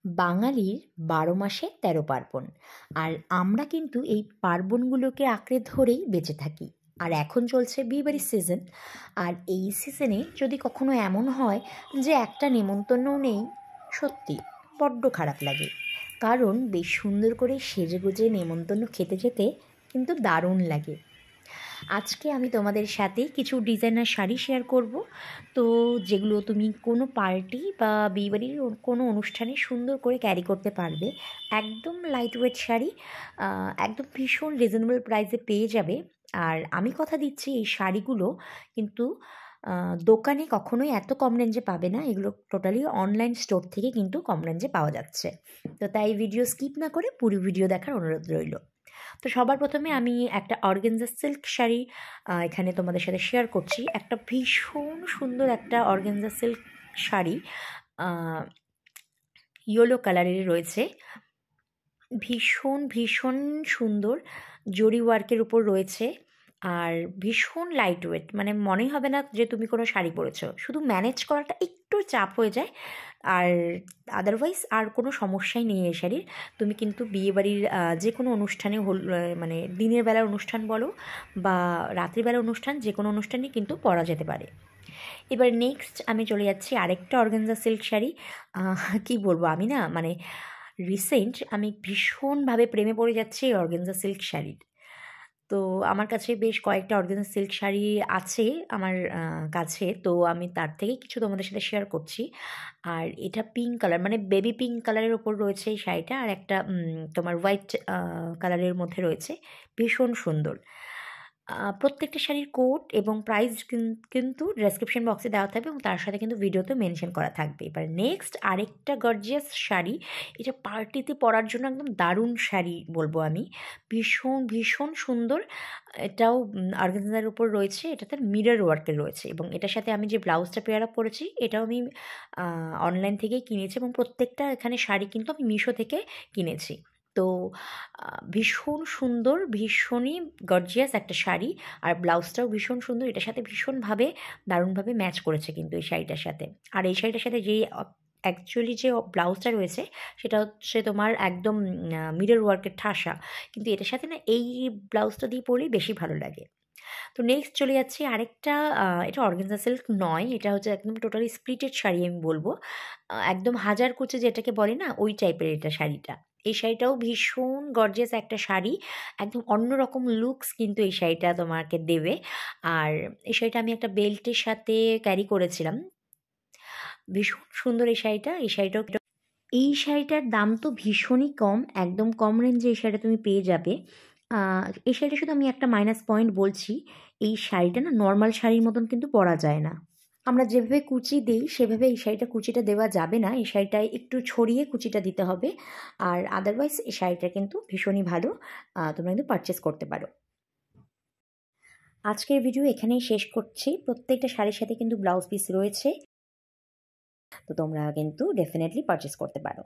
বাঙালির ১২ মাসে ১৩ পার্বণ। আর আমরা কিন্তু এই পার্বণগুলোকে আঁকড়ে ধরেই বেঁচে থাকি। আর এখন চলছে বিয়েবাড়ির সিজন। আর এই সিজনে যদি কখনো এমন হয় যে একটা নেমন্তন্নও নেই, সত্যি বড্ড খারাপ লাগে। কারণ বেশ সুন্দর করে সেজেগুজে নেমন্তন্ন খেতে খেতে কিন্তু দারুণ লাগে। আজকে আমি তোমাদের সাথে কিছু ডিজাইনার শাড়ি শেয়ার করব। তো যেগুলো তুমি কোনো পার্টি বা বিয়েবাড়ির কোনো অনুষ্ঠানে সুন্দর করে ক্যারি করতে পারবে। একদম লাইট ওয়েট শাড়ি, একদম ভীষণ রিজনেবল প্রাইসে পেয়ে যাবে। আর আমি কথা দিচ্ছি এই শাড়িগুলো কিন্তু দোকানে কখনোই এত কম রেঞ্জে পাবে না। এগুলো টোটালি অনলাইন স্টোর থেকে কিন্তু কম রেঞ্জে পাওয়া যাচ্ছে। তো তাই ভিডিও স্কিপ না করে পুরো ভিডিও দেখার অনুরোধ রইল। তো সবার প্রথমে আমি একটা অর্গানজা সিল্ক শাড়ি এখানে তোমাদের সাথে শেয়ার করছি। একটা ভীষণ সুন্দর একটা অর্গানজা সিল্ক শাড়ি, ইয়েলো কালারের রয়েছে। ভীষণ ভীষণ সুন্দর জরি ওয়ার্কের উপর রয়েছে। আর ভীষণ লাইট ওয়েট, মানে মনেই হবে না যে তুমি কোনো শাড়ি পরেছো। শুধু ম্যানেজ করাটা একটু চাপ হয়ে যায়, আর আদারওয়াইজ আর কোনো সমস্যাই নেই এই শাড়ির। তুমি কিন্তু বিয়েবাড়ির যে কোনো অনুষ্ঠানে মানে দিনের বেলার অনুষ্ঠান বলো বা রাত্রিবেলার অনুষ্ঠান, যে কোনো অনুষ্ঠানেই কিন্তু পরা যেতে পারে। এবার নেক্সট আমি চলে যাচ্ছি আরেকটা অর্গানজা সিল্ক শাড়ি। কী বলবো, আমি না মানে রিসেন্ট আমি ভীষণভাবে প্রেমে পড়ে যাচ্ছি এই অর্গানজা সিল্ক শাড়ির। তো আমার কাছে বেশ কয়েকটা অর্গানজা সিল্ক শাড়ি আছে আমার কাছে। তো আমি তার থেকে কিছু তোমাদের সাথে শেয়ার করছি। আর এটা পিঙ্ক কালার, মানে বেবি পিঙ্ক কালারের ওপর রয়েছে এই শাড়িটা। আর একটা তোমার হোয়াইট কালারের মধ্যে রয়েছে। ভীষণ সুন্দর। প্রত্যেকটা শাড়ির কোড এবং প্রাইস কিন্তু ডেসক্রিপশন বক্সে দেওয়া থাকবে এবং তার সাথে কিন্তু ভিডিওতে মেনশন করা থাকবে। এবার নেক্সট আরেকটা গর্জিয়াস শাড়ি, এটা পার্টিতে পরার জন্য একদম দারুণ শাড়ি বলবো আমি। ভীষণ ভীষণ সুন্দর। এটাও অর্গানজার উপর রয়েছে, এটাতে মিরর ওয়ার্কের রয়েছে এবং এটার সাথে আমি যে ব্লাউজটা পেয়ার আপ করেছি এটাও আমি অনলাইন থেকেই কিনেছি এবং প্রত্যেকটা এখানে শাড়ি কিন্তু আমি মিশো থেকে কিনেছি। তো ভীষণ সুন্দর, ভীষণই গর্জিয়াস একটা শাড়ি। আর ব্লাউজটাও ভীষণ সুন্দর, এটার সাথে ভীষণভাবে দারুণভাবে ম্যাচ করেছে কিন্তু এই শাড়িটার সাথে। আর এই শাড়িটার সাথে যেই অ্যাকচুয়ালি যে ব্লাউজটা রয়েছে সেটা হচ্ছে তোমার একদম মিরর ওয়ার্কের ঠাসা, কিন্তু এটার সাথে না এই ব্লাউজটা দিয়ে পরলেই বেশি ভালো লাগে। তো নেক্সট চলে যাচ্ছি আরেকটা, এটা অর্গানজা সিল্ক নয়, এটা হচ্ছে একদম টোটালি স্প্লিটেড শাড়ি আমি বলবো। একদম হাজার কুচি যেটাকে বলে না, ওই টাইপের এটা শাড়িটা। এই শাড়িটাও ভীষণ গর্জিয়াস একটা শাড়ি, একদম অন্যরকম লুকস কিন্তু এই শাড়িটা তোমাকে দেবে। আর এই শাড়িটা আমি একটা বেল্টের সাথে ক্যারি করেছিলাম। ভীষণ সুন্দর এই শাড়িটা। এই শাড়িটার দাম তো ভীষণই কম, একদম কম রেঞ্জে এই শাড়িটা তুমি পেয়ে যাবে। এই শাড়িটা শুধু আমি একটা মাইনাস পয়েন্ট বলছি, এই শাড়িটা না নর্মাল শাড়ির মতন কিন্তু পরা যায় না। আমরা যেভাবে কুচি দিই সেভাবে এই শাড়িটা কুচিটা দেওয়া যাবে না, এই শাড়িটায় একটু ছড়িয়ে কুচিটা দিতে হবে। আর আদারওয়াইজ এই শাড়িটা কিন্তু ভীষণই ভালো, তোমরা কিন্তু পারচেস করতে পারো। আজকের ভিডিও এখানেই শেষ করছি। প্রত্যেকটা শাড়ির সাথে কিন্তু ব্লাউজ পিস রয়েছে, তো তোমরা কিন্তু ডেফিনেটলি পারচেস করতে পারো।